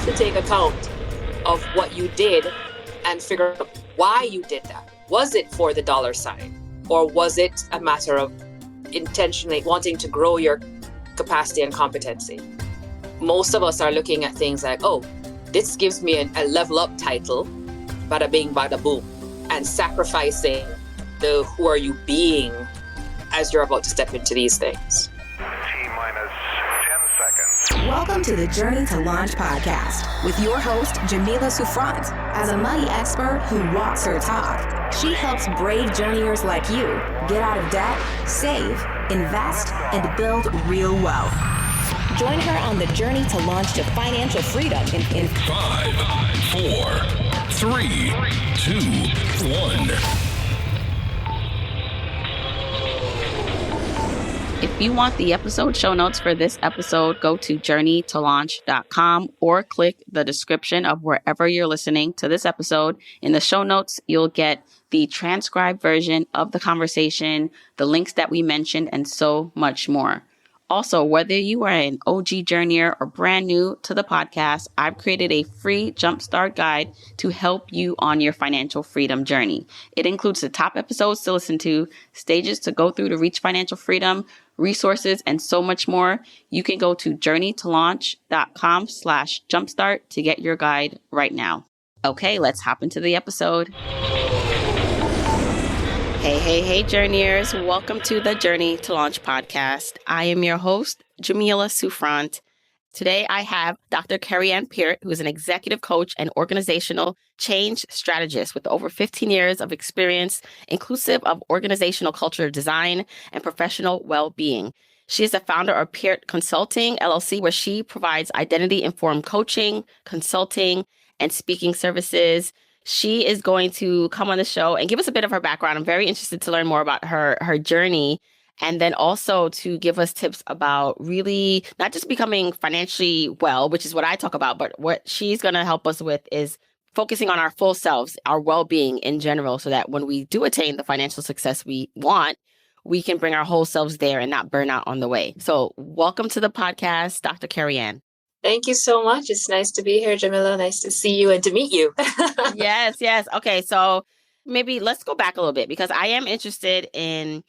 to take account of what you did and figure out why you did that. Was it for the dollar sign? Or was it a matter of intentionally wanting to grow your capacity and competency? Most of us are looking at things like, oh, this gives me a level up title, bada bing, bada boom, and sacrificing the who are you being as you're about to step into these things. T-minus 10 seconds. Welcome to the Journey to Launch podcast with your host, Jamila Souffrant. As a money expert who walks her talk, she helps brave journeyers like you get out of debt, save, invest, and build real wealth. Join her on the journey to launch to financial freedom in 5, 4, 3, 2, 1. If you want the episode show notes for this episode, go to journeytolaunch.com or click the description of wherever you're listening to this episode. In the show notes, you'll get the transcribed version of the conversation, the links that we mentioned, and so much more. Also, whether you are an OG journeyer or brand new to the podcast, I've created a free jumpstart guide to help you on your financial freedom journey. It includes the top episodes to listen to, stages to go through to reach financial freedom, resources, and so much more. You can go to journeytolaunch.com/jumpstart to get your guide right now. Okay, let's hop into the episode. Hey, journeyers. Welcome to the Journey to Launch podcast. I am your host, Jamila Souffrant. Today, I have Dr. Kerri Ann Peart, who is an executive coach and organizational change strategist with over 15 years of experience, inclusive of organizational culture design and professional well-being. She is the founder of Peart Consulting, LLC, where she provides identity-informed coaching, consulting, and speaking services. She is going to come on the show and give us a bit of her background. I'm very interested to learn more about her journey, and then also to give us tips about really not just becoming financially well, which is what I talk about, but what she's going to help us with is focusing on our full selves, our well-being in general, so that when we do attain the financial success we want, we can bring our whole selves there and not burn out on the way. So welcome to the podcast, Dr. Kerri Ann. Thank you so much. It's nice to be here, Jamila. Nice to see you and to meet you. Yes. Okay, so maybe let's go back a little bit because I am interested in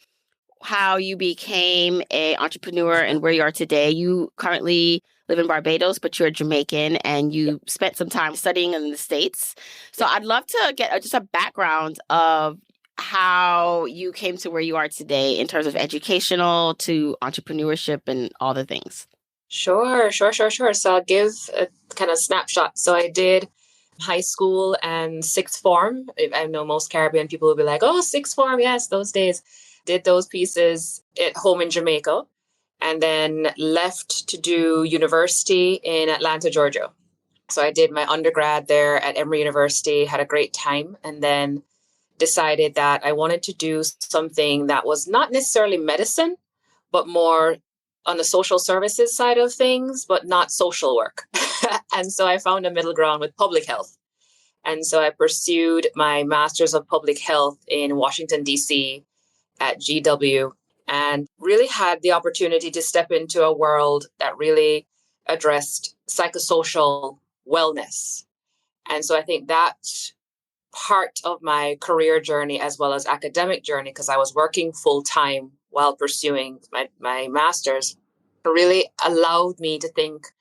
how you became an entrepreneur and where you are today. You currently live in Barbados, but you're Jamaican and you spent some time studying in the States. So I'd love to get just a background of how you came to where you are today in terms of educational to entrepreneurship and all the things. Sure. So I'll give a kind of snapshot. So I did high school and sixth form. I know most Caribbean people will be like, oh, sixth form. Yes, those days. Did those pieces at home in Jamaica and then left to do university in Atlanta, Georgia. So I did my undergrad there at Emory University, had a great time, and then decided that I wanted to do something that was not necessarily medicine, but more on the social services side of things, but not social work. And so I found a middle ground with public health. And so I pursued my master's of public health in Washington, D.C. at GW, and really had the opportunity to step into a world that really addressed psychosocial wellness. And so I think that part of my career journey as well as academic journey, because I was working full time while pursuing my master's, really allowed me to think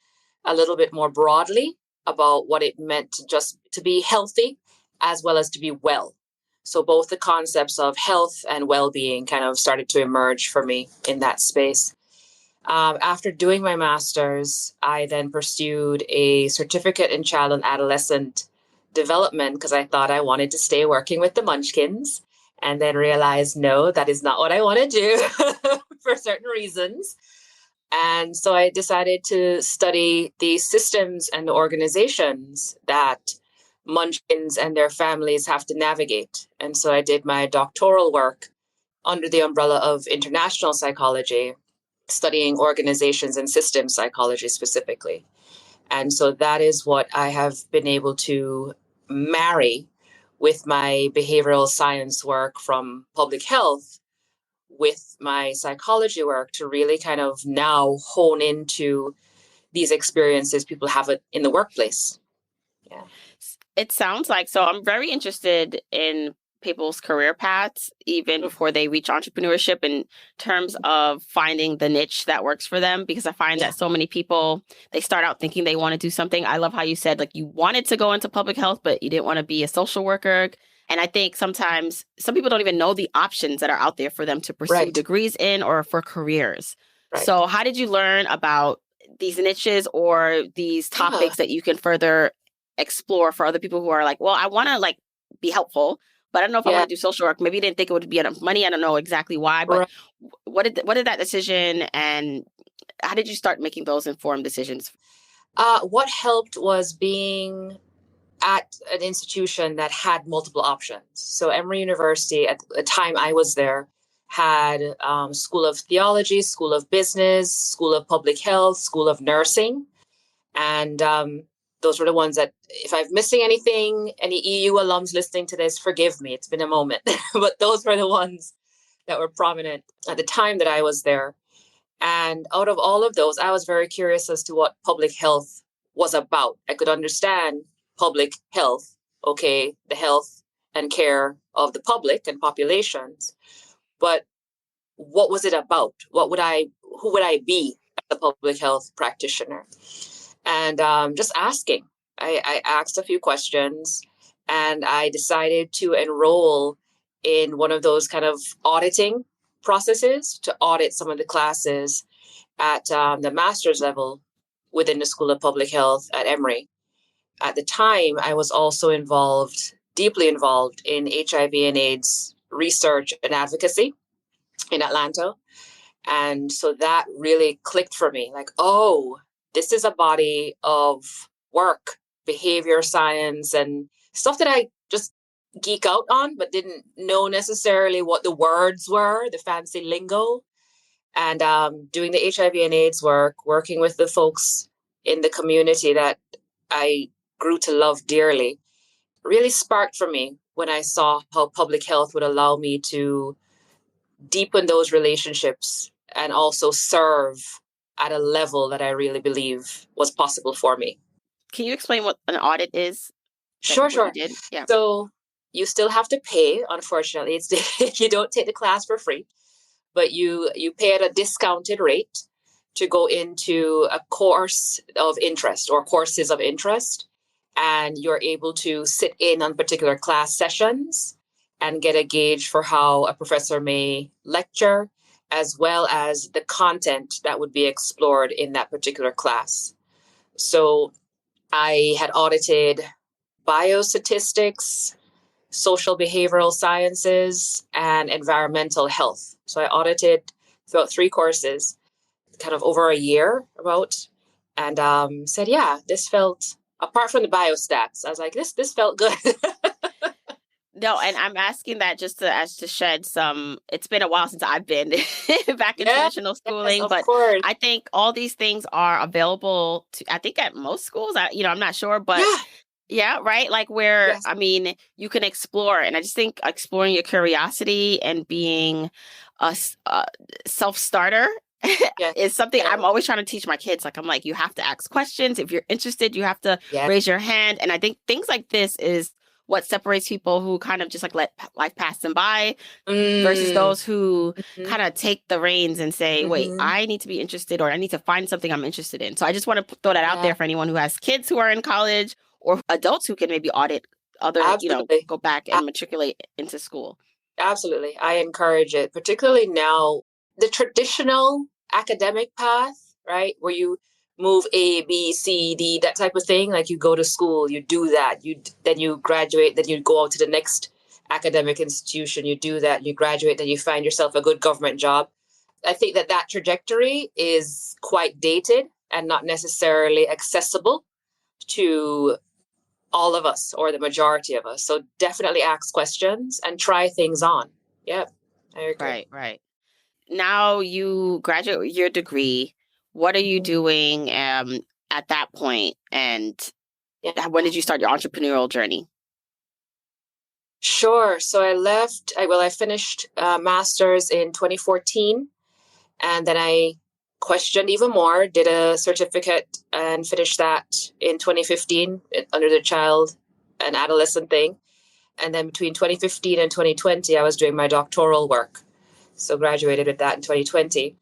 a little bit more broadly about what it meant to be healthy as well as to be well. So both the concepts of health and well-being kind of started to emerge for me in that space. After doing my master's, I then pursued a certificate in child and adolescent development because I thought I wanted to stay working with the munchkins, and then realized, no, that is not what I want to do for certain reasons. And so I decided to study the systems and the organizations that munchkins and their families have to navigate. And so I did my doctoral work under the umbrella of international psychology, studying organizations and systems psychology specifically. And so that is what I have been able to marry with my behavioral science work from public health with my psychology work to really kind of now hone into these experiences people have it in the workplace. Yeah. It sounds like, so I'm very interested in people's career paths, even before they reach entrepreneurship, in terms of finding the niche that works for them, because I find that so many people, they start out thinking they want to do something. I love how you said, like, you wanted to go into public health, but you didn't want to be a social worker. And I think sometimes some people don't even know the options that are out there for them to pursue degrees in or for careers. So how did you learn about these niches or these topics that you can further explore for other people who are like, well, I want to like be helpful, but I don't know if I want to do social work. Maybe you didn't think it would be enough money. I don't know exactly why, but what did that decision, and how did you start making those informed decisions? What helped was being at an institution that had multiple options. So Emory University, at the time I was there, had School of Theology, School of Business, School of Public Health, School of Nursing. And those were the ones that, if I'm missing anything, any EU alums listening to this, forgive me. It's been a moment. But those were the ones that were prominent at the time that I was there. And out of all of those, I was very curious as to what public health was about. I could understand public health, okay, the health and care of the public and populations. But what was it about? Who would I be as a public health practitioner? And just asking. I asked a few questions, and I decided to enroll in one of those kind of auditing processes to audit some of the classes at the master's level within the School of Public Health at Emory. At the time, I was also deeply involved in HIV and AIDS research and advocacy in Atlanta. And so that really clicked for me, like, oh, this is a body of work, behavior science, and stuff that I just geek out on, but didn't know necessarily what the words were, the fancy lingo. And doing the HIV and AIDS work, working with the folks in the community that I grew to love dearly, really sparked for me when I saw how public health would allow me to deepen those relationships and also serve at a level that I really believe was possible for me. Can you explain what an audit is? Sure. Yeah. So you still have to pay, unfortunately. You don't take the class for free, but you pay at a discounted rate to go into a course of interest or courses of interest. And you're able to sit in on particular class sessions and get a gauge for how a professor may lecture, as well as the content that would be explored in that particular class. So I had audited biostatistics, social behavioral sciences, and environmental health. So I audited throughout 3 courses, kind of over a year about, and said, yeah, this felt, apart from the biostats, I was like, this felt good. No, and I'm asking that just to shed some. It's been a while since I've been back in traditional schooling, of but course. I think all these things are available to. I think at most schools. I'm not sure, but yeah, right. Like where I mean, you can explore, and I just think exploring your curiosity and being a self-starter is something I'm always trying to teach my kids. Like I'm like, you have to ask questions. If you're interested, you have to raise your hand. And I think things like this is what separates people who kind of just like let life pass them by versus those who kind of take the reins and say, wait, I need to be interested, or I need to find something I'm interested in. So I just want to throw that out there for anyone who has kids who are in college or adults who can maybe audit other, go back and matriculate into school. Absolutely. I encourage it, particularly now, the traditional academic path, right? Where you move A, B, C, D, that type of thing. Like you go to school, you do that, then you graduate, then you go out to the next academic institution, you do that, you graduate, then you find yourself a good government job. I think that trajectory is quite dated and not necessarily accessible to all of us or the majority of us. So definitely ask questions and try things on. Yep, I agree. Right. Now you graduate with your degree. What are you doing at that point? And when did you start your entrepreneurial journey? Sure. So I finished master's in 2014. And then I questioned even more, did a certificate and finished that in 2015 under the child and adolescent thing. And then between 2015 and 2020, I was doing my doctoral work. So graduated with that in 2020.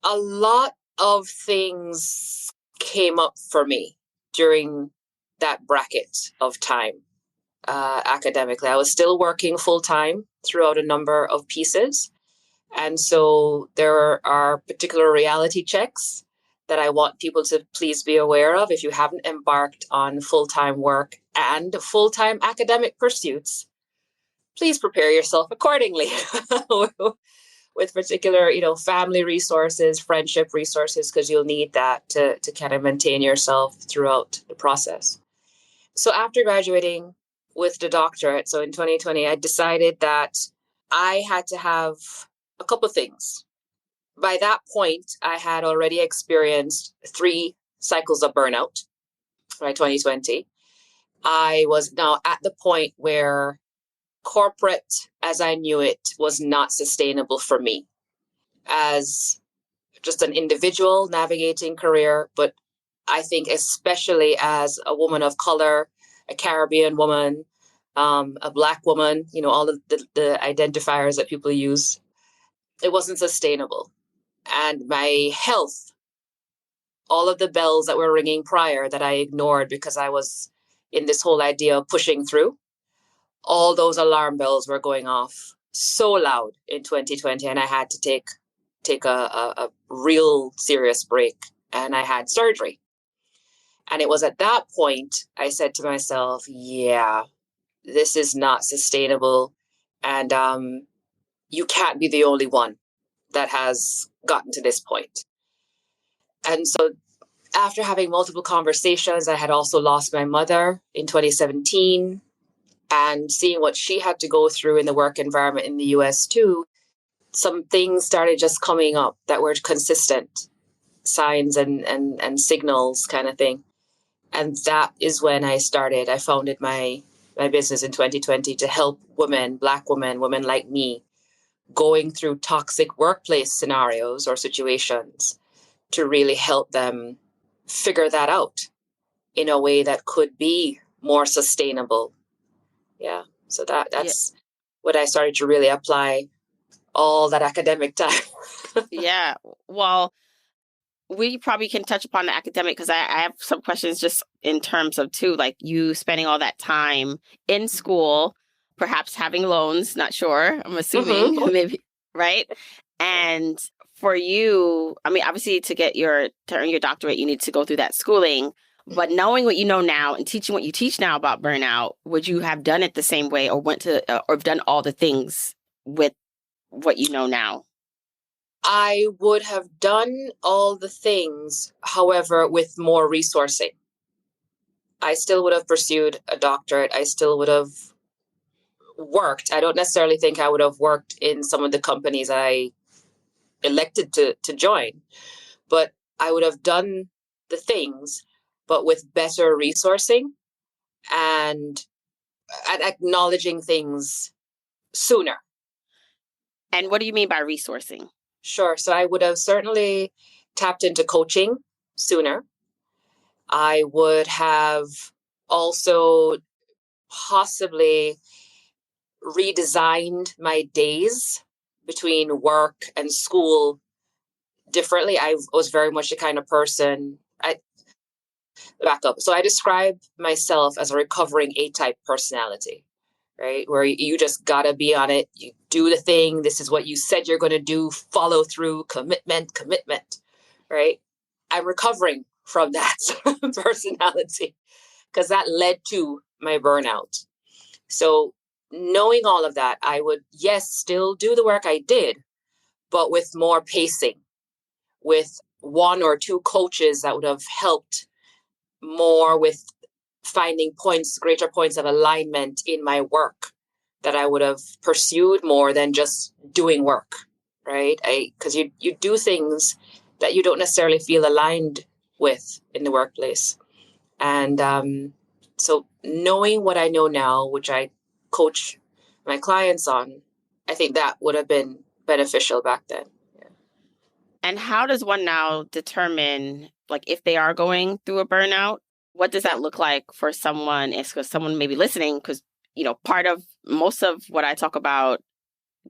A lot of things came up for me during that bracket of time academically. I was still working full time throughout a number of pieces. And so there are particular reality checks that I want people to please be aware of. If you haven't embarked on full-time work and full-time academic pursuits, please prepare yourself accordingly with particular, family resources, friendship resources, because you'll need that to kind of maintain yourself throughout the process. So after graduating with the doctorate, so in 2020, I decided that I had to have a couple of things. By that point, I had already experienced 3 cycles of burnout by 2020. I was now at the point where corporate, as I knew it, was not sustainable for me as just an individual navigating career, but I think especially as a woman of color, a Caribbean woman, a Black woman, all of the identifiers that people use, it wasn't sustainable. And my health, all of the bells that were ringing prior that I ignored because I was in this whole idea of pushing through, all those alarm bells were going off so loud in 2020. And I had to take a real serious break. And I had surgery. And it was at that point I said to myself, yeah, this is not sustainable. And you can't be the only one that has gotten to this point. And so after having multiple conversations, I had also lost my mother in 2017, and seeing what she had to go through in the work environment in the US too, some things started just coming up that were consistent signs and signals kind of thing. And that is when I founded my business in 2020 to help women, Black women like me, going through toxic workplace scenarios or situations to really help them figure that out in a way that could be more sustainable. Yeah. So that's what I started to really apply all that academic time. Yeah. Well, we probably can touch upon the academic because I have some questions just in terms of too, like you spending all that time in school, perhaps having loans, not sure, I'm assuming, maybe, right? And for you, I mean, obviously to earn your doctorate, you need to go through that schooling, but knowing what you know now and teaching what you teach now about burnout, would you have done it the same way or or done all the things with what you know now? I would have done all the things, however, with more resourcing. I still would have pursued a doctorate. I still would have worked. I don't necessarily think I would have worked in some of the companies I elected to join, but I would have done the things, but with better resourcing and acknowledging things sooner. And what do you mean by resourcing? Sure. So I would have certainly tapped into coaching sooner. I would have also possibly redesigned my days between work and school differently. I was very much the kind of person, back up. So I describe myself as a recovering A-type personality, right? Where you just gotta be on it. You do the thing. This is what you said you're going to do. Follow through, commitment, right? I'm recovering from that personality because that led to my burnout. So knowing all of that, I would, yes, still do the work I did, but with more pacing, with 1 or 2 coaches that would have helped more with finding greater points of alignment in my work that I would have pursued more than just doing work, right? Because you do things that you don't necessarily feel aligned with in the workplace. And so knowing what I know now, which I coach my clients on, I think that would have been beneficial back then. And how does one now determine, like, if they are going through a burnout? What does that look like for someone? Is because someone may be listening, because, part of most of what I talk about,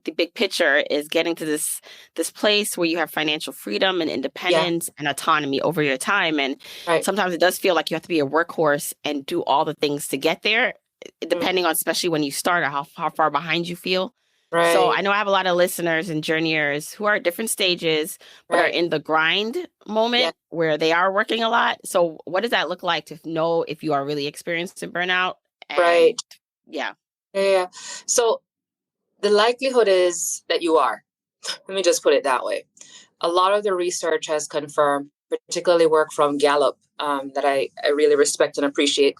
the big picture, is getting to this place where you have financial freedom and independence and autonomy over your time. And sometimes it does feel like you have to be a workhorse and do all the things to get there, depending on, especially when you start, or how far behind you feel. So I know I have a lot of listeners and journeyers who are at different stages, but are in the grind moment where they are working a lot. So what does that look like to know if you are really experiencing burnout? And Yeah. So the likelihood is that you are. Let me just put it that way. A lot of the research has confirmed, particularly work from Gallup, that I really respect and appreciate.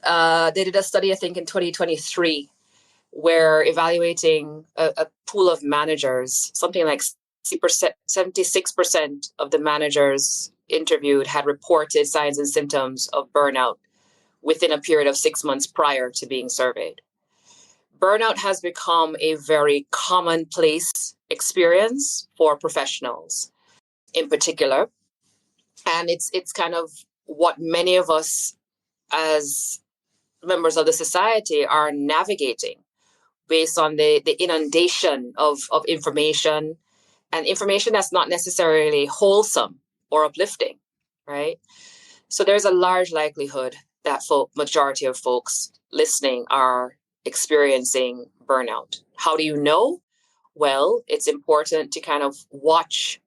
They did a study, I think, in 2023, where evaluating a pool of managers, something like 76% of the managers interviewed had reported signs and symptoms of burnout within a period of 6 months prior to being surveyed. Burnout has become a very commonplace experience for professionals in particular. And it's kind of what many of us as members of the society are navigating based on the inundation of information, and information that's not necessarily wholesome or uplifting, right? So there's a large likelihood that majority of folks listening are experiencing burnout. How do you know? Well, it's important to kind of watch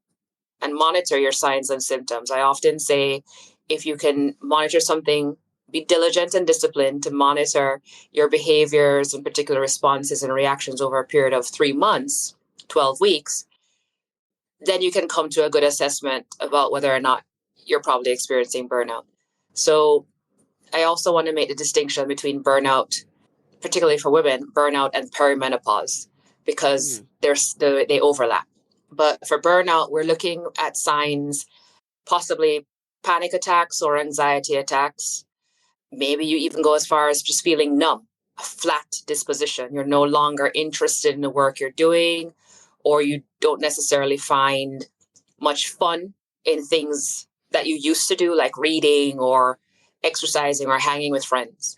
and monitor your signs and symptoms. I often say, if you can monitor something, be diligent and disciplined to monitor your behaviors and particular responses and reactions over a period of 3 months, 12 weeks, then you can come to a good assessment about whether or not you're probably experiencing burnout. So I also want to make the distinction between burnout, particularly for women, burnout and perimenopause, because they overlap. But for burnout, we're looking at signs, possibly panic attacks or anxiety attacks. Maybe you even go as far as just feeling numb, a flat disposition. You're no longer interested in the work you're doing, or you don't necessarily find much fun in things that you used to do, like reading or exercising or hanging with friends.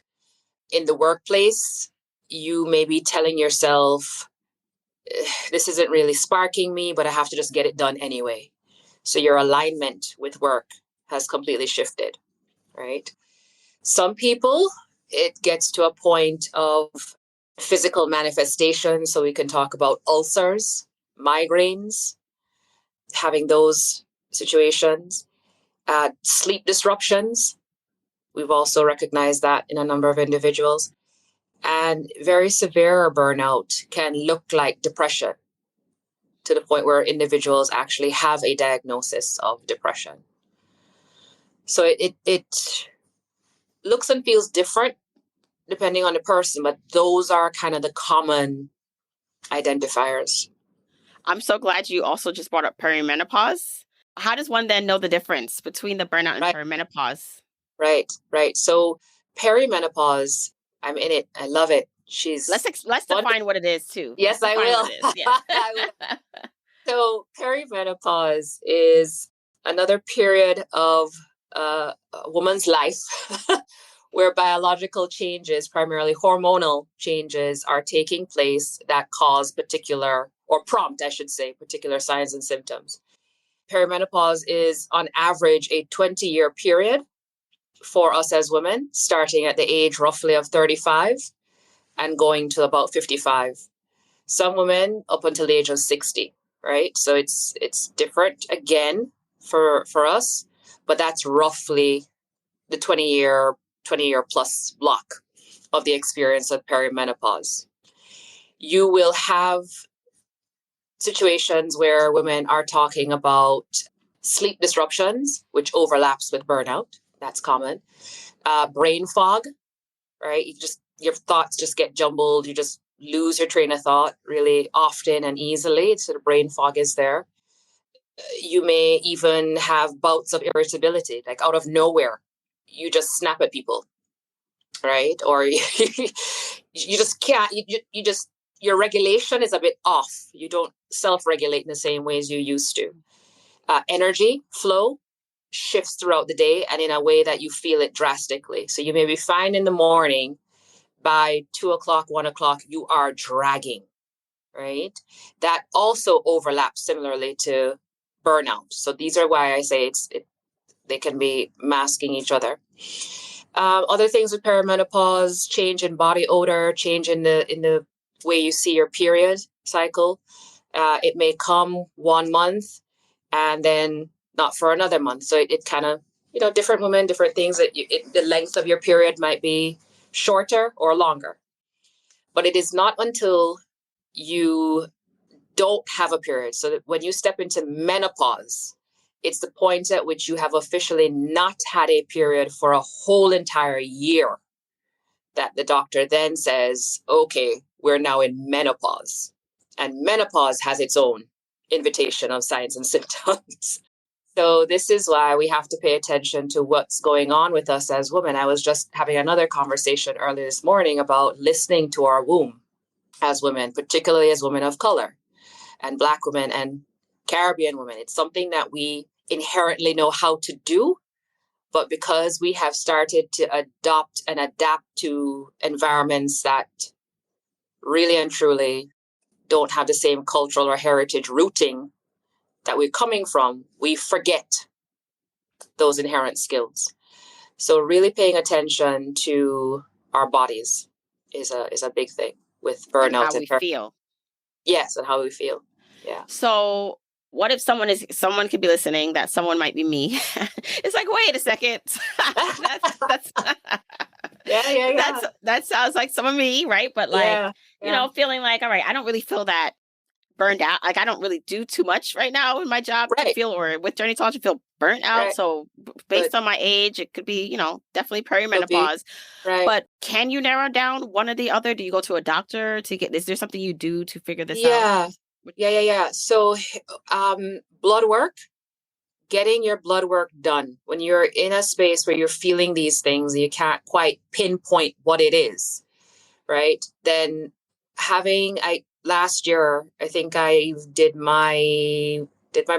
In the workplace, you may be telling yourself, this isn't really sparking me, but I have to just get it done anyway. So your alignment with work has completely shifted, right? Some people, it gets to a point of physical manifestation. So we can talk about ulcers, migraines, having those situations, sleep disruptions. We've also recognized that in a number of individuals. And very severe burnout can look like depression, to the point where individuals actually have a diagnosis of depression. So it looks and feels different depending on the person, but those are kind of the common identifiers. I'm so glad you also just brought up perimenopause. How does one then know the difference between the burnout and perimenopause? Right. So perimenopause, I'm in it. I love it. Let's define what it is too. Yes, I will. I will. So perimenopause is another period of a woman's life where biological changes, primarily hormonal changes, are taking place that cause particular, or prompt, I should say, particular signs and symptoms. Perimenopause is on average a 20-year period for us as women, starting at the age roughly of 35 and going to about 55. Some women up until the age of 60, right? So it's different again for us, but that's roughly the 20-year plus block of the experience of perimenopause. You will have situations where women are talking about sleep disruptions, which overlaps with burnout. That's common. Brain fog, right? Your thoughts just get jumbled. You just lose your train of thought really often and easily. So the brain fog is there. You may even have bouts of irritability, like out of nowhere. You just snap at people, right? Or you just can't, your regulation is a bit off. You don't self-regulate in the same ways you used to. energy flow shifts throughout the day and in a way that you feel it drastically. So you may be fine in the morning, by 2 o'clock, 1 o'clock, you are dragging, right? That also overlaps similarly to burnout. So these are why I say they can be masking each other. Other things with perimenopause: change in body odor, change in the way you see your period cycle. It may come 1 month and then not for another month. So it kind of, different women, different things. The length of your period might be shorter or longer. But it is not until you don't have a period. So that when you step into menopause, it's the point at which you have officially not had a period for a whole entire year that the doctor then says, okay, we're now in menopause. And menopause has its own invitation of signs and symptoms. So this is why we have to pay attention to what's going on with us as women. I was just having another conversation earlier this morning about listening to our womb as women, particularly as women of color and Black women and Caribbean women. It's something that we inherently know how to do, but because we have started to adopt and adapt to environments that really and truly don't have the same cultural or heritage rooting that we're coming from, we forget those inherent skills. So really paying attention to our bodies is a big thing with burnout and how we feel. Yes, and how we feel. Yeah. So what if someone could be listening, that someone might be me. It's like, wait a second. that's Yeah. that sounds like some of me, right? But feeling like, all right, I don't really feel that burned out. Like I don't really do too much right now in my job to feel, or with Journey to Launch to feel burnt out. Right. So based on my age, it could be, definitely perimenopause. Right. But can you narrow down one or the other? Do you go to a doctor is there something you do to figure this out? Yeah. So blood work, getting your blood work done. When you're in a space where you're feeling these things, you can't quite pinpoint what it is, right? Then last year, I think I did my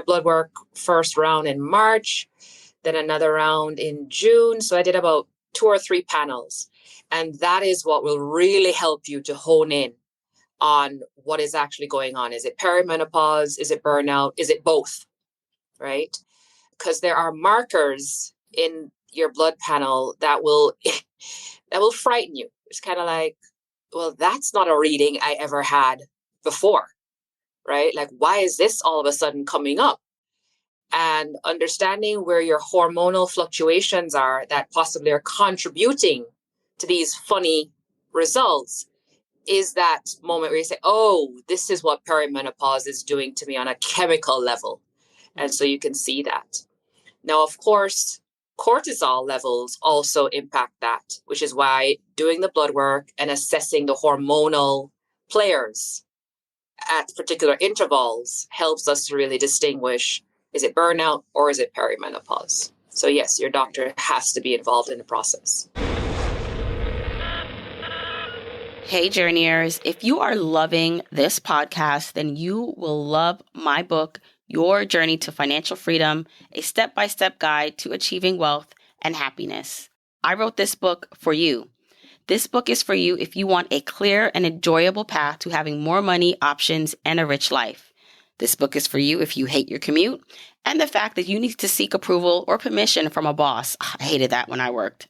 blood work first round in March, then another round in June. So I did about 2 or 3 panels. And that is what will really help you to hone in on what is actually going on. Is it perimenopause? Is it burnout? Is it both? Right? Because there are markers in your blood panel that will frighten you. It's kind of like, well, that's not a reading I ever had before, right? Like, why is this all of a sudden coming up? And understanding where your hormonal fluctuations are that possibly are contributing to these funny results is that moment where you say, oh, this is what perimenopause is doing to me on a chemical level. And so you can see that. Now, of course, cortisol levels also impact that, which is why doing the blood work and assessing the hormonal players at particular intervals helps us to really distinguish, is it burnout or is it perimenopause? So yes, your doctor has to be involved in the process. Hey, Journeyers, if you are loving this podcast, then you will love my book, Your Journey to Financial Freedom, a step-by-step guide to achieving wealth and happiness. I wrote this book for you. This book is for you if you want a clear and enjoyable path to having more money, options, and a rich life. This book is for you if you hate your commute and the fact that you need to seek approval or permission from a boss. I hated that when I worked.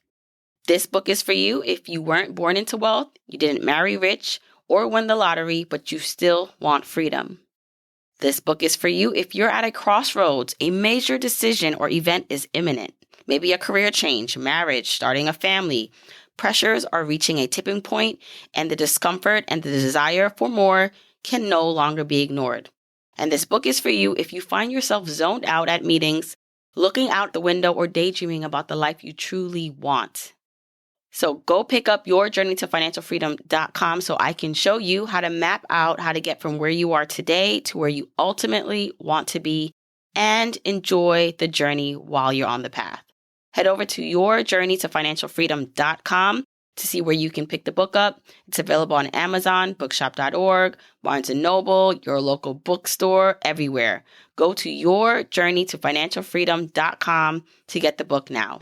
This book is for you if you weren't born into wealth, you didn't marry rich or win the lottery, but you still want freedom. This book is for you if you're at a crossroads, a major decision or event is imminent. Maybe a career change, marriage, starting a family. Pressures are reaching a tipping point, and the discomfort and the desire for more can no longer be ignored. And this book is for you if you find yourself zoned out at meetings, looking out the window or daydreaming about the life you truly want. So go pick up yourjourneytofinancialfreedom.com so I can show you how to map out how to get from where you are today to where you ultimately want to be and enjoy the journey while you're on the path. Head over to yourjourneytofinancialfreedom.com to see where you can pick the book up. It's available on Amazon, bookshop.org, Barnes & Noble, your local bookstore, everywhere. Go to yourjourneytofinancialfreedom.com to get the book now.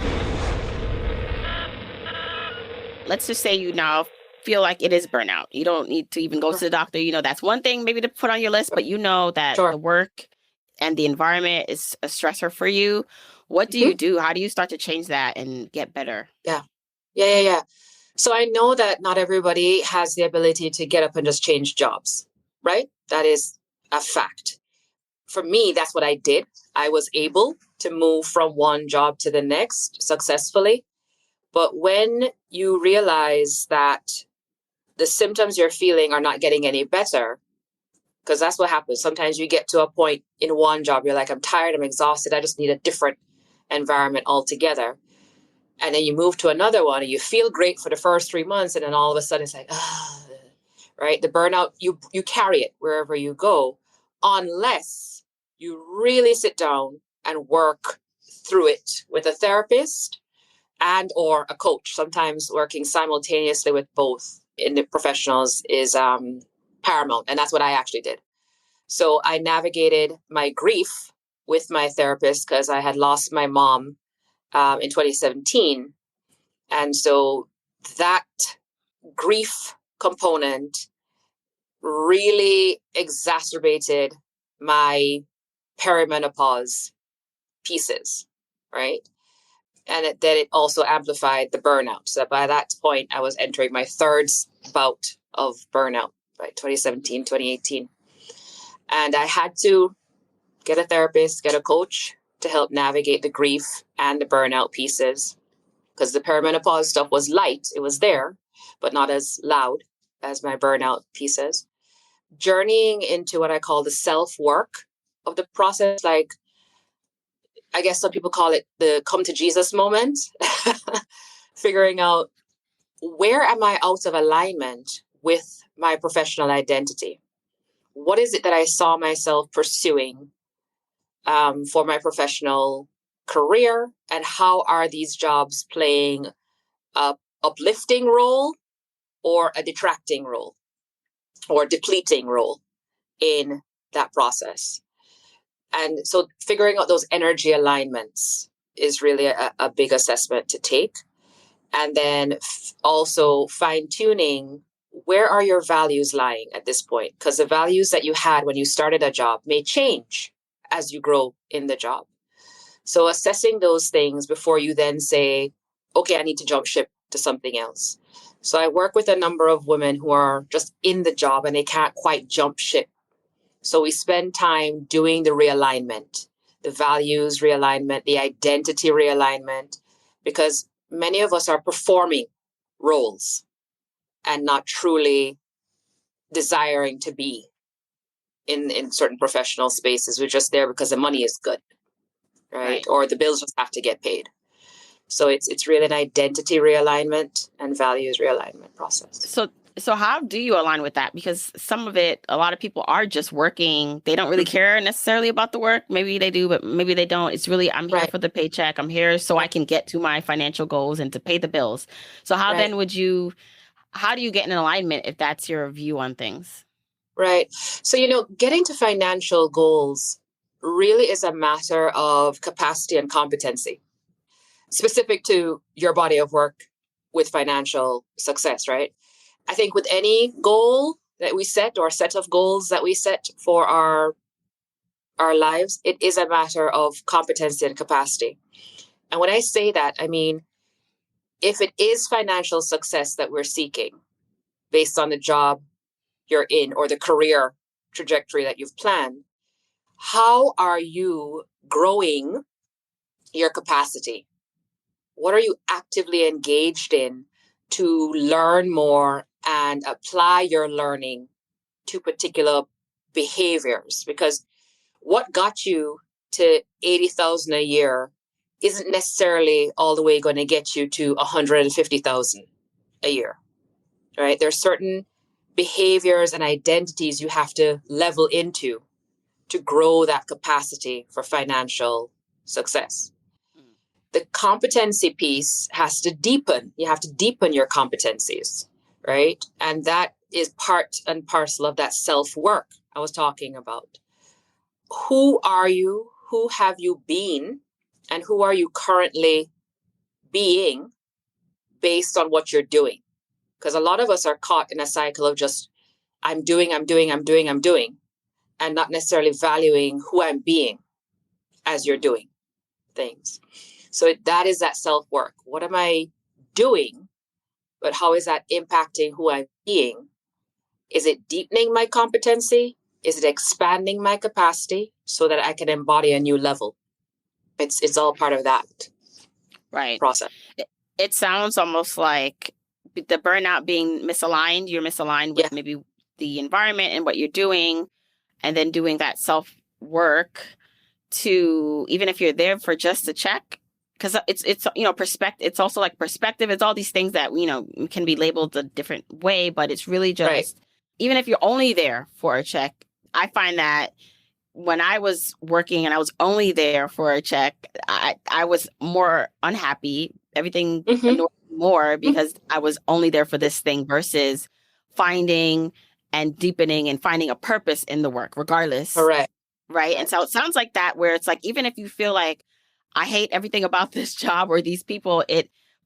Let's just say you now feel like it is burnout. You don't need to even go to the doctor. You know, that's one thing maybe to put on your list, but you know that the work and the environment is a stressor for you. What do you do? How do you start to change that and get better? Yeah. So I know that not everybody has the ability to get up and just change jobs, right? That is a fact. For me, that's what I did. I was able to move from one job to the next successfully. But when you realize that the symptoms you're feeling are not getting any better, because that's what happens. Sometimes you get to a point in one job, you're like, I'm tired, I'm exhausted, I just need a different environment altogether. And then you move to another one and you feel great for the first 3 months. And then all of a sudden it's like, right? The burnout, you carry it wherever you go, unless you really sit down and work through it with a therapist and or a coach. Sometimes working simultaneously with both in the professionals is paramount. And that's what I actually did. So I navigated my grief with my therapist because I had lost my mom in 2017. And so that grief component really exacerbated my perimenopause pieces, right? And then it also amplified the burnout. So by that point, I was entering my third bout of burnout by 2017, 2018. And I had to get a therapist, get a coach to help navigate the grief and the burnout pieces. Because the perimenopause stuff was light. It was there, but not as loud as my burnout pieces. Journeying into what I call the self-work of the process, like I guess some people call it the come to Jesus moment, figuring out where am I out of alignment with my professional identity? What is it that I saw myself pursuing for my professional career? And how are these jobs playing a uplifting role or a detracting role or depleting role in that process? And so figuring out those energy alignments is really a big assessment to take. And then also fine tuning, where are your values lying at this point? Because the values that you had when you started a job may change as you grow in the job. So assessing those things before you then say, okay, I need to jump ship to something else. So I work with a number of women who are just in the job and they can't quite jump ship. So we spend time doing the realignment, the values realignment, the identity realignment, because many of us are performing roles and not truly desiring to be in certain professional spaces. We're just there because the money is good, right? Or the bills just have to get paid. So it's really an identity realignment and values realignment process. So how do you align with that? Because some of it, a lot of people are just working. They don't really care necessarily about the work. Maybe they do, but maybe they don't. It's really, I'm here for the paycheck. I'm here so I can get to my financial goals and to pay the bills. So how then how do you get in alignment if that's your view on things? Right. So, getting to financial goals really is a matter of capacity and competency specific to your body of work with financial success, right? I think with any goal that we set or set of goals that we set for our lives, it is a matter of competency and capacity. And when I say that, I mean, if it is financial success that we're seeking based on the job you're in or the career trajectory that you've planned, how are you growing your capacity? What are you actively engaged in to learn more and apply your learning to particular behaviors? Because what got you to 80,000 a year isn't necessarily all the way going to get you to 150,000 a year, right? There's certain behaviors and identities you have to level into to grow that capacity for financial success. the competency piece has to deepen. You have to deepen your competencies, right? And that is part and parcel of that self-work I was talking about. Who are you? Who have you been? And who are you currently being based on what you're doing? Because a lot of us are caught in a cycle of just, I'm doing, and not necessarily valuing who I'm being as you're doing things. So that is that self-work. What am I doing? But how is that impacting who I'm being? Is it deepening my competency? Is it expanding my capacity so that I can embody a new level? It's all part of that process. It sounds almost like the burnout being misaligned. You're misaligned with maybe the environment and what you're doing, and then doing that self-work to, even if you're there for just a check, because it's perspective. It's also like perspective. It's all these things that can be labeled a different way, but it's really just even if you're only there for a check. I find that when I was working and I was only there for a check, I was more unhappy. Everything annoyed me more because I was only there for this thing versus finding and deepening and finding a purpose in the work, regardless. Correct. Right. And so it sounds like that, where it's like, even if you feel like I hate everything about this job or these people,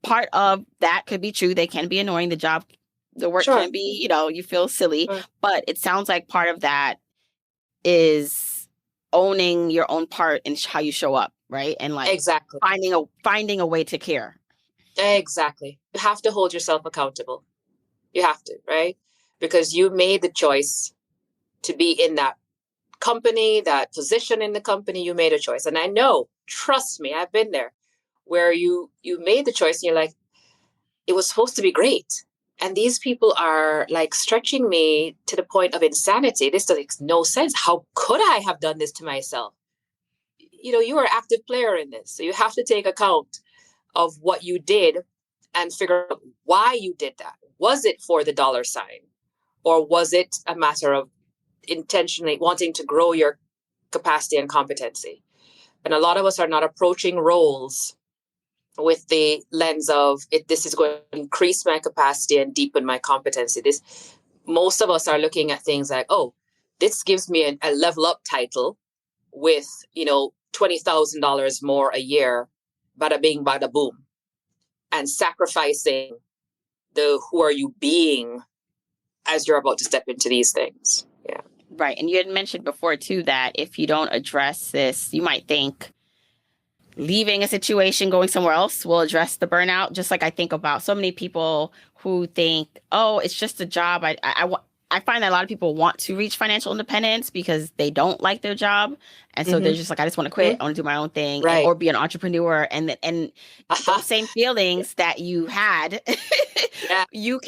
part of that could be true. They can be annoying. The work can be, you feel silly, but it sounds like part of that is owning your own part in how you show up. Right. And like exactly finding a way to care. Exactly. You have to hold yourself accountable. You have to, right? Because you made the choice to be in that company, that position in the company. You made a choice. And I know, trust me, I've been there, where you made the choice and you're like, it was supposed to be great. And these people are like stretching me to the point of insanity. This makes no sense. How could I have done this to myself? You are an active player in this. So you have to take account of what you did and figure out why you did that. Was it for the dollar sign? Or was it a matter of intentionally wanting to grow your capacity and competency? And a lot of us are not approaching roles with the lens of this is going to increase my capacity and deepen my competency. Most of us are looking at things like, oh, this gives me a level up title with, $20,000 more a year, bada bing, bada boom, and sacrificing the who are you being as you're about to step into these things. Yeah. Right. And you had mentioned before, too, that if you don't address this, you might think leaving a situation, going somewhere else will address the burnout. Just like I think about so many people who think, oh, it's just a job. I find that a lot of people want to reach financial independence because they don't like their job. And so they're just like, I just want to quit. I want to do my own thing or be an entrepreneur. And those same feelings that you had, you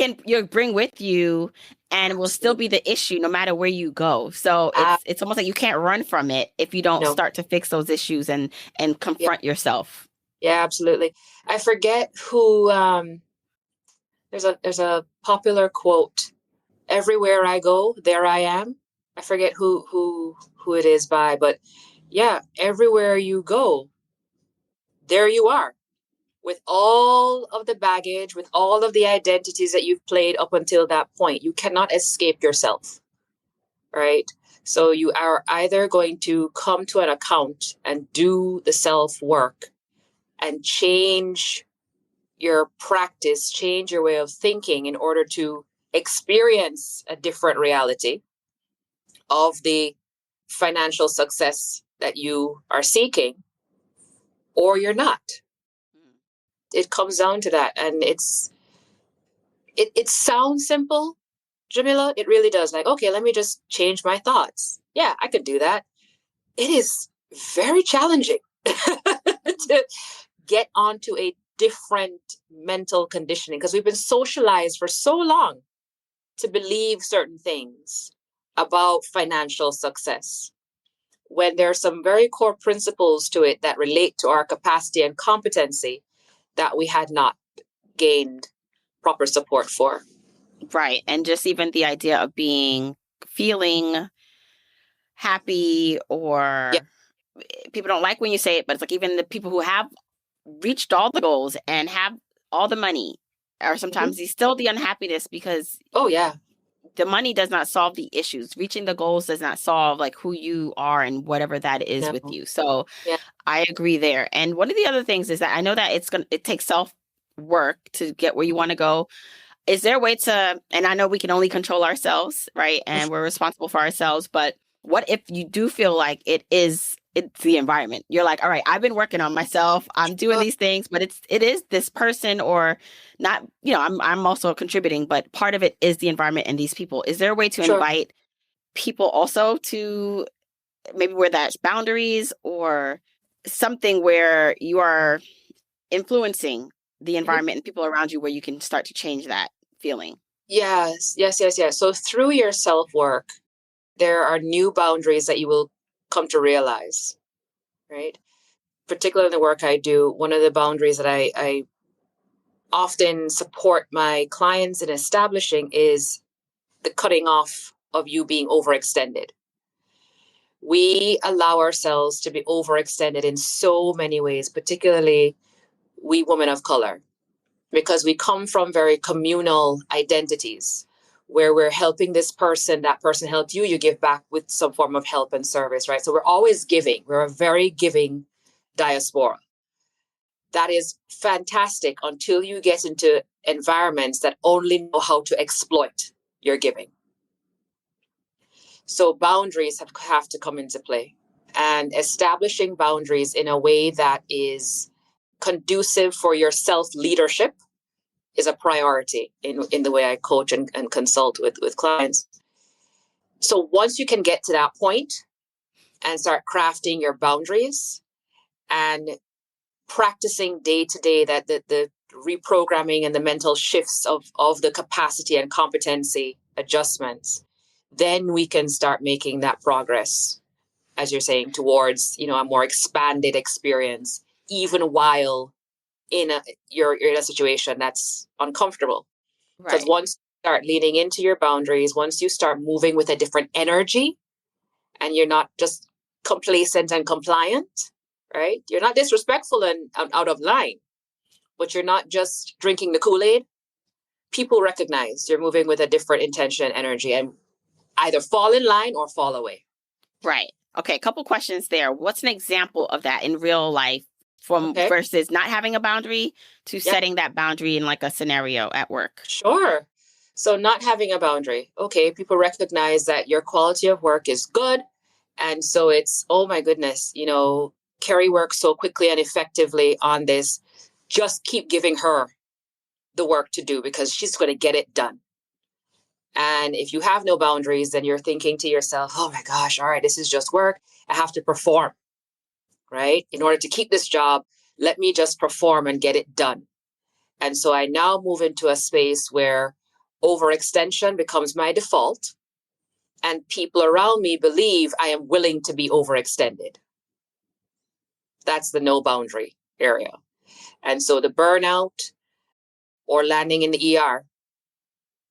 bring with you and will still be the issue no matter where you go. So it's almost like you can't run from it if you don't start to fix those issues and confront yourself. Yeah, absolutely. I forget who, there's a popular quote, everywhere I go, there I am. I forget who it is by, but yeah, everywhere you go, there you are, with all of the baggage, with all of the identities that you've played up until that point. You cannot escape yourself, right? So you are either going to come to an account and do the self-work and change your practice, change your way of thinking in order to experience a different reality of the financial success that you are seeking, or you're not. It comes down to that. And it sounds simple, Jamila. It really does. Like, okay, let me just change my thoughts. Yeah, I could do that. It is very challenging to get onto a different mental conditioning because we've been socialized for so long to believe certain things about financial success, when there are some very core principles to it that relate to our capacity and competency that we had not gained proper support for. Right. And just even the idea of feeling happy, or people don't like when you say it, but it's like even the people who have reached all the goals and have all the money, or sometimes Mhm. still the unhappiness because Oh, yeah. the money does not solve the issues. Reaching the goals does not solve like who you are and whatever that is with No. you. So Yeah. I agree there. And one of the other things is that I know that it takes self work to get where you want to go. Is there a way to, and I know we can only control ourselves, right? And we're responsible for ourselves, but what if you do feel like it's the environment? You're like, all right, I've been working on myself. I'm doing Uh, these things, but it is this person or not, I'm also contributing, but part of it is the environment and these people. Is there a way to sure. invite people also to maybe where that's boundaries or something where you are influencing the Mhm. environment and people around you where you can start to change that feeling? Yes, yes, yes, yes. So through your self work, there are new boundaries that you will come to realize, right? Particularly in the work I do, one of the boundaries that I often support my clients in establishing is the cutting off of you being overextended. We allow ourselves to be overextended in so many ways, particularly we women of color, because we come from very communal identities where we're helping this person, that person helped you, you give back with some form of help and service, right? So we're always giving. We're a very giving diaspora. That is fantastic until you get into environments that only know how to exploit your giving. So boundaries have to come into play, and establishing boundaries in a way that is conducive for your self leadership is a priority in the way I coach and consult with clients. So once you can get to that point and start crafting your boundaries and practicing day to day that the reprogramming and the mental shifts of the capacity and competency adjustments, then we can start making that progress, as you're saying, towards, a more expanded experience, even while you're in a situation that's uncomfortable. Because Right. once you start leaning into your boundaries, once you start moving with a different energy and you're not just complacent and compliant, right? You're not disrespectful and out of line, but you're not just drinking the Kool-Aid. People recognize you're moving with a different intention and energy and either fall in line or fall away. Right. Okay. A couple questions there. What's an example of that in real life from Okay. versus not having a boundary to Yeah, setting that boundary in like a scenario at work? sure. So not having a boundary. Okay, people recognize that your quality of work is good. And so it's, oh my goodness, Kerri works so quickly and effectively on this. Just keep giving her the work to do because she's going to get it done. And if you have no boundaries, then you're thinking to yourself, oh my gosh, all right, this is just work. I have to perform, right? In order to keep this job, let me just perform and get it done. And so I now move into a space where overextension becomes my default and people around me believe I am willing to be overextended. That's the no boundary area. And so the burnout or landing in the ER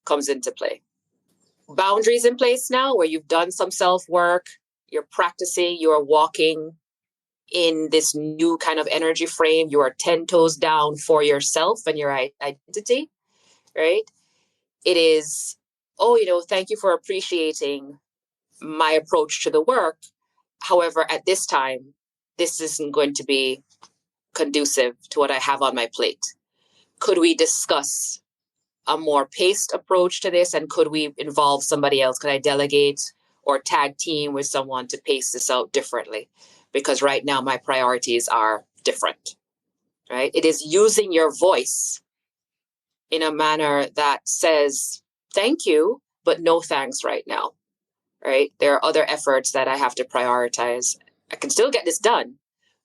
comes into play. Boundaries in place now where you've done some self work, you're practicing, you're walking in this new kind of energy frame, you are 10 toes down for yourself and your identity, right? It is, thank you for appreciating my approach to the work. However, at this time, this isn't going to be conducive to what I have on my plate. Could we discuss a more paced approach to this? And could we involve somebody else? Could I delegate or tag team with someone to pace this out differently? Because right now my priorities are different, right? It is using your voice in a manner that says, thank you, but no thanks right now, right? There are other efforts that I have to prioritize. I can still get this done,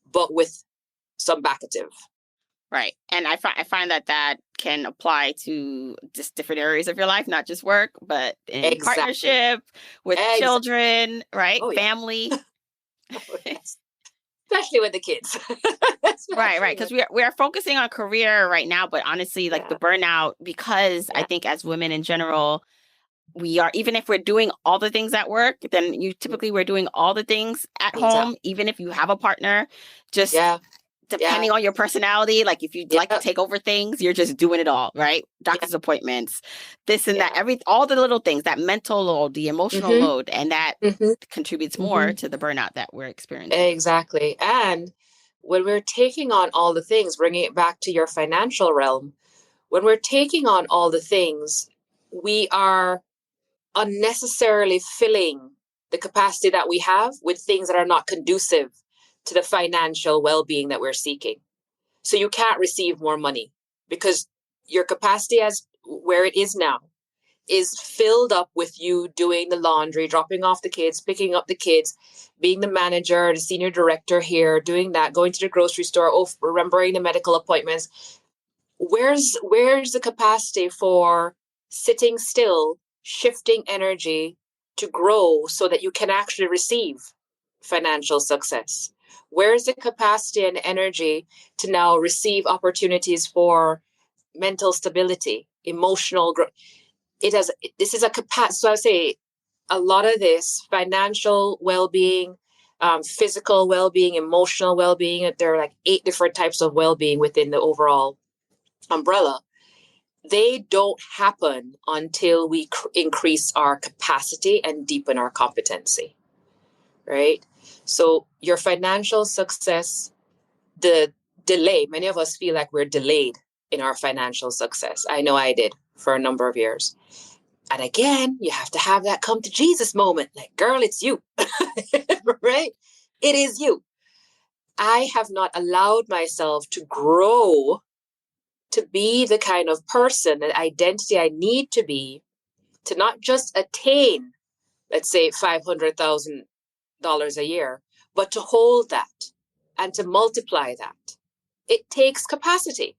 but with some backative. Right. And I find that can apply to just different areas of your life, not just work, but in Exactly. partnership, with Exactly. children, right? Oh, yeah. Family. Oh, yes. Especially with the kids. Right, right. Especially Because with, we are focusing on career right now, but honestly, like the yeah, burnout, because I yeah. think as women in general, we are, even if we're doing all the things at work, then we're doing all the things at home, Exactly. even if you have a partner, just Yeah. depending on your personality, like if you'd like to take over things, you're just doing it all, right? Doctor's appointments, this and that, all the little things, that mental load, the emotional load, and that contributes more to the burnout that we're experiencing. Exactly. And when we're taking on all the things, bringing it back to your financial realm, when we're taking on all the things, we are unnecessarily filling the capacity that we have with things that are not conducive to the financial well-being that we're seeking. So you can't receive more money because your capacity as where it is now is filled up with you doing the laundry, dropping off the kids, picking up the kids, being the manager, the senior director here, doing that, going to the grocery store, remembering the medical appointments. Where's the capacity for sitting still, shifting energy to grow so that you can actually receive financial success? Where's the capacity and energy to now receive opportunities for mental stability, emotional growth? This is a capacity. So I say a lot of this financial well-being, physical well-being, emotional well-being. There are like 8 different types of well-being within the overall umbrella. They don't happen until we increase our capacity and deepen our competency, right? So your financial success, the delay, many of us feel like we're delayed in our financial success. I know I did for a number of years. And again, you have to have that come to Jesus moment. Like, girl, it's you, right? It is you. I have not allowed myself to grow to be the kind of person, the identity I need to be, to not just attain, let's say, $500,000 a year, but to hold that and to multiply that. It takes capacity.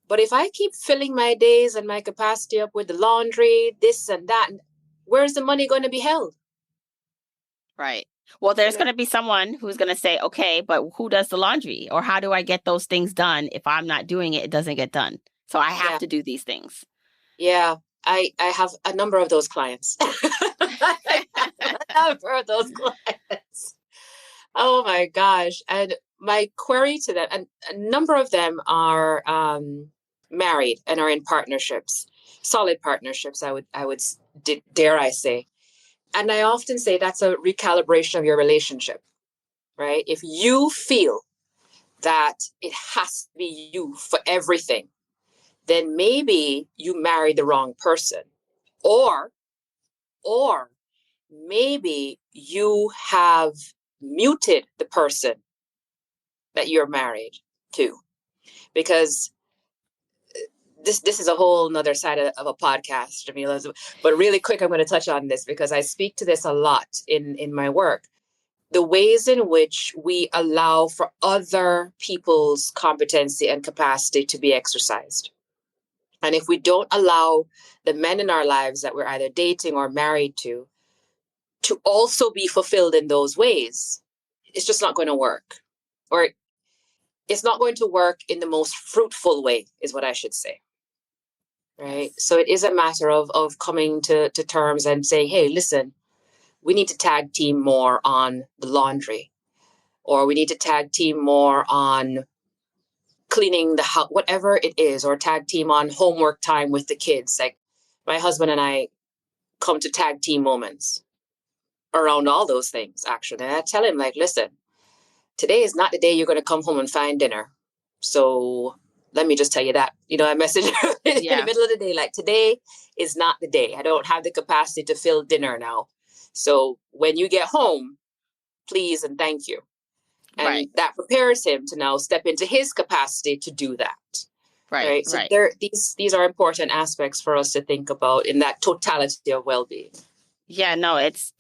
But if I keep filling my days and my capacity up with the laundry, this and that, where's the money going to be held? Right. Well, there's going to be someone who's going to say, okay, but who does the laundry? Or how do I get those things done? If I'm not doing it, it doesn't get done. So I have to do these things. Yeah, I have a number of those clients. A number of those clients. Oh my gosh. And my query to them, and a number of them are married and are in partnerships, solid partnerships, I would dare I say. And I often say that's a recalibration of your relationship, right? If you feel that it has to be you for everything, then maybe you married the wrong person. Or maybe you have muted the person that you're married to. Because this is a whole nother side of a podcast, Jamila. But really quick, I'm going to touch on this because I speak to this a lot in my work. The ways in which we allow for other people's competency and capacity to be exercised. And if we don't allow the men in our lives that we're either dating or married to also be fulfilled in those ways, it's just not going to work. Or it's not going to work in the most fruitful way, is what I should say. Right? So it is a matter of coming to terms and saying, hey, listen, we need to tag team more on the laundry, or we need to tag team more on cleaning the house, whatever it is, or tag team on homework time with the kids. Like my husband and I come to tag team moments around all those things, actually. And I tell him, like, listen, today is not the day you're going to come home and find dinner. So let me just tell you that. I message in the middle of the day, like, today is not the day. I don't have the capacity to fill dinner now. So when you get home, please and thank you. And that prepares him to now step into his capacity to do that. Right. So these are important aspects for us to think about in that totality of well-being. Yeah, no, it's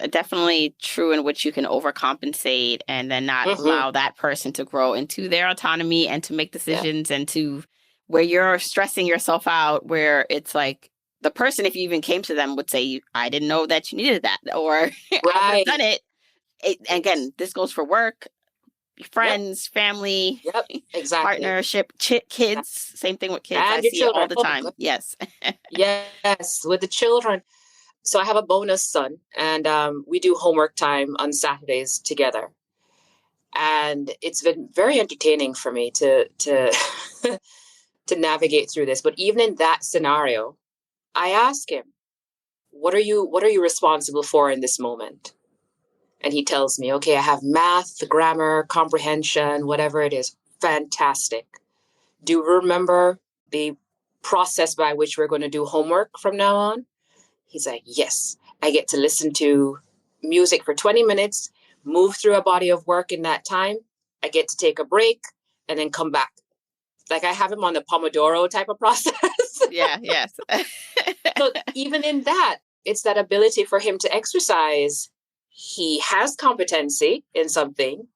definitely true in which you can overcompensate and then not allow that person to grow into their autonomy and to make decisions and to where you're stressing yourself out, where it's like the person, if you even came to them, would say, I didn't know that you needed that, or I would have done it. Again, this goes for work, friends, family, partnership, kids, same thing with kids. And I your see children. it all the time. Yes. Yes, with the children. So I have a bonus son, and we do homework time on Saturdays together. And it's been very entertaining for me to to navigate through this. But even in that scenario, I ask him, what are you responsible for in this moment? And he tells me, okay, I have math, grammar, comprehension, whatever it is. Fantastic. Do you remember the process by which we're going to do homework from now on? He's like, yes, I get to listen to music for 20 minutes, move through a body of work in that time. I get to take a break and then come back. Like I have him on the Pomodoro type of process. Yeah, yes. So even in that, it's that ability for him to exercise. He has competency in something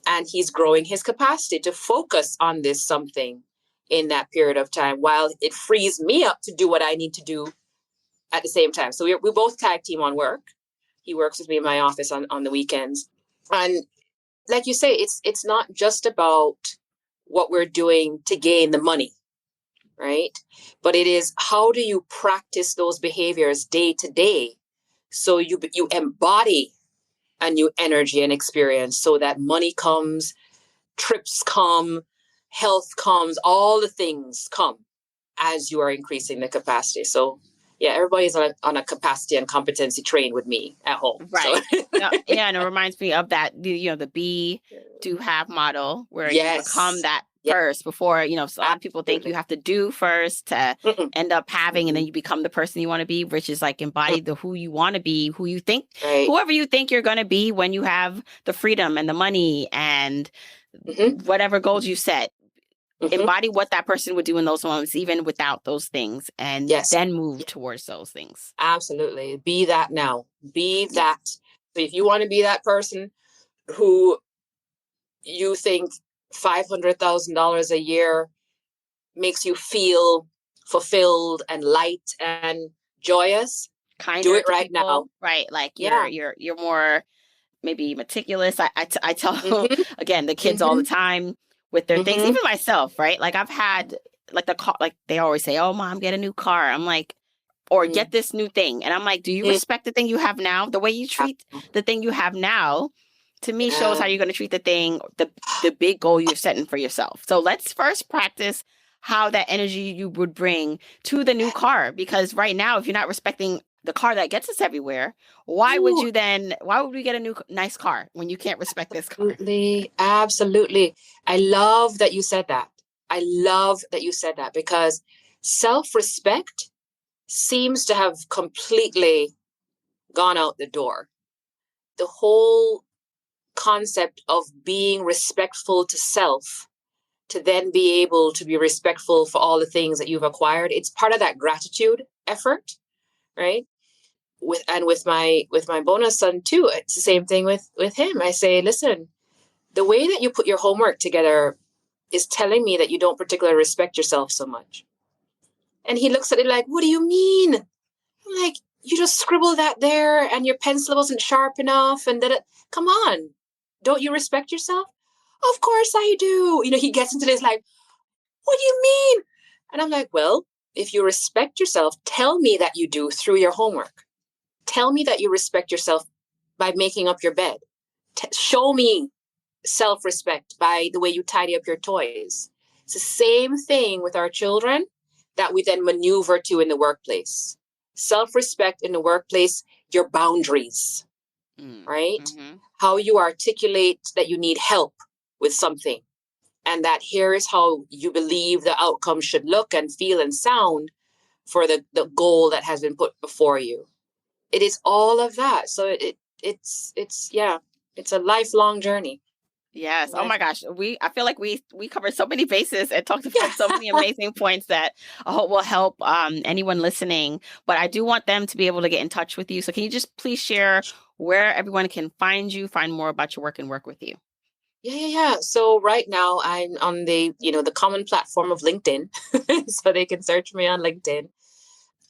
and he's growing his capacity to focus on this something in that period of time while it frees me up to do what I need to do at the same time. So we both tag team on work. He works with me in my office on the weekends. And like you say, it's not just about what we're doing to gain the money, right? But it is, how do you practice those behaviors day to day so you embody a new energy and experience so that money comes, trips come, health comes, all the things come as you are increasing the capacity. So yeah, everybody's on a capacity and competency train with me at home. Right. So. Yeah, and it reminds me of that, the be, do, have model where Yes. you become that Yeah. first before, a lot of people think you have to do first to end up having, and then you become the person you want to be, which is like embody the who you want to be, who you think, Right. whoever you think you're going to be when you have the freedom and the money and whatever goals you set. Embody what that person would do in those moments, even without those things, and then move towards those things. Absolutely. Be that now. Be that. So if you want to be that person who you think $500,000 a year makes you feel fulfilled and light and joyous, Kinder do it to right people, now. right? Like you're more maybe meticulous. I tell again the kids all the time with their things, even myself, right? Like I've had like the car, like they always say, "Oh, mom, get a new car." I'm like, or get this new thing, and I'm like, do you respect the thing you have now? The way you treat the thing you have now, to me, shows how you're going to treat the thing, the big goal you're setting for yourself. So let's first practice how that energy you would bring to the new car, because right now, if you're not respecting the car that gets us everywhere, why would we get a new nice car when you can't respect this car? Absolutely. I love that you said that. Because self-respect seems to have completely gone out the door. The whole concept of being respectful to self, to then be able to be respectful for all the things that you've acquired, it's part of that gratitude effort, right? With my bonus son too, it's the same thing with him. I say, listen, the way that you put your homework together is telling me that you don't particularly respect yourself so much. And he looks at it like, what do you mean? I'm like, you just scribbled that there and your pencil wasn't sharp enough and that come on, don't you respect yourself? Of course I do. He gets into this like, what do you mean? And I'm like, well, if you respect yourself, tell me that you do through your homework. Tell me that you respect yourself by making up your bed. Show me self-respect by the way you tidy up your toys. It's the same thing with our children that we then maneuver to in the workplace. Self-respect in the workplace, your boundaries, right? How you articulate that you need help with something, and that here is how you believe the outcome should look and feel and sound for the goal that has been put before you. It is all of that. So it's a lifelong journey. Yes. Oh my gosh. I feel like we covered so many bases and talked about so many amazing points that I hope will help anyone listening. But I do want them to be able to get in touch with you. So can you just please share where everyone can find you, find more about your work and work with you? Yeah. So right now I'm on the common platform of LinkedIn. So they can search me on LinkedIn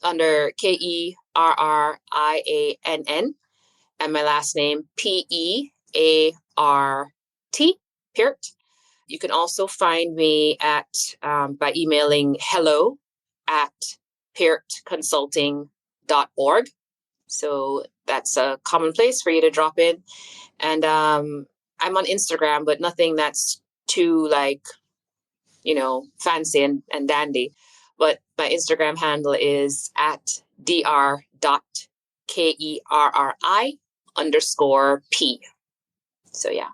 under Kerriann, and my last name Peart, Peart. You can also find me by emailing hello@peartconsulting.org. So that's a common place for you to drop in. And I'm on Instagram, but nothing that's too like, fancy and dandy. But my Instagram handle is at dr.kerri_p. So yeah.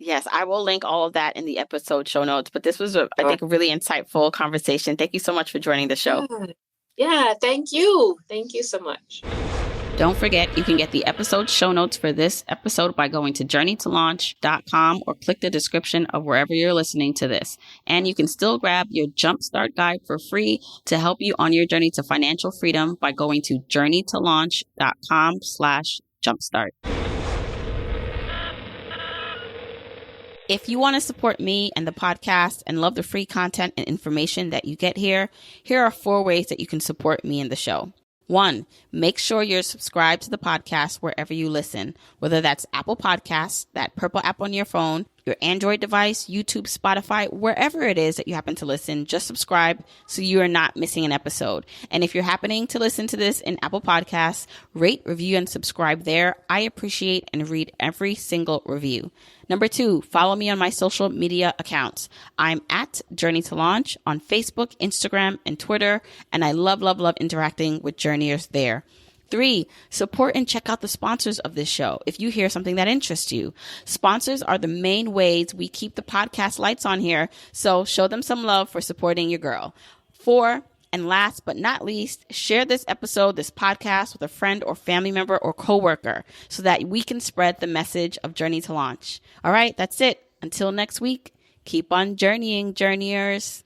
Yes, I will link all of that in the episode show notes. But this was, I think, a really insightful conversation. Thank you so much for joining the show. Yeah, thank you. Thank you so much. Don't forget, you can get the episode show notes for this episode by going to journeytolaunch.com or click the description of wherever you're listening to this. And you can still grab your Jumpstart Guide for free to help you on your journey to financial freedom by going to journeytolaunch.com/jumpstart. If you want to support me and the podcast and love the free content and information that you get here are 4 ways that you can support me and the show. 1, make sure you're subscribed to the podcast wherever you listen, whether that's Apple Podcasts, that purple app on your phone, your Android device, YouTube, Spotify, wherever it is that you happen to listen, just subscribe so you are not missing an episode. And if you're happening to listen to this in Apple Podcasts, rate, review, and subscribe there. I appreciate and read every single review. Number 2, follow me on my social media accounts. I'm at Journey to Launch on Facebook, Instagram, and Twitter, and I love interacting with journeyers there. 3, support and check out the sponsors of this show if you hear something that interests you. Sponsors are the main ways we keep the podcast lights on here, so show them some love for supporting your girl. 4, and last but not least, share this episode, this podcast with a friend or family member or coworker so that we can spread the message of Journey to Launch. All right, that's it. Until next week, keep on journeying, journeyers.